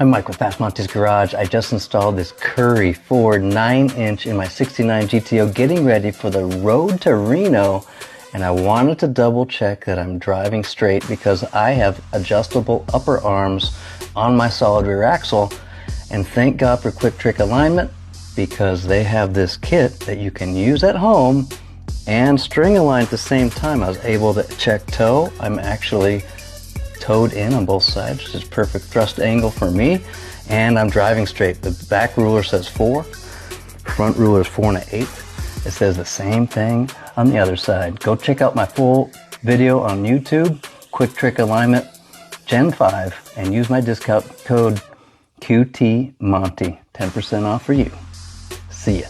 I'm Mike with Fast Monty's Garage. I just installed this Curry Ford 9-inch in my 69 GTO, getting ready for the road to Reno. And I wanted to double check that I'm driving straight because I have adjustable upper arms on my solid rear axle. And thank God for QuickTrick Alignment, because they have this kit that you can use at home and string align at the same time. I was able to check toe. I'm actually towed in on both sides, which is perfect thrust angle for me, and I'm driving straight. The back ruler says 4, front ruler is 4 1/8. It says the same thing on the other side. Go check out my full video on YouTube, QuickTrick Alignment Gen 5, and use my discount code QTMonty, 10% off for you. See ya.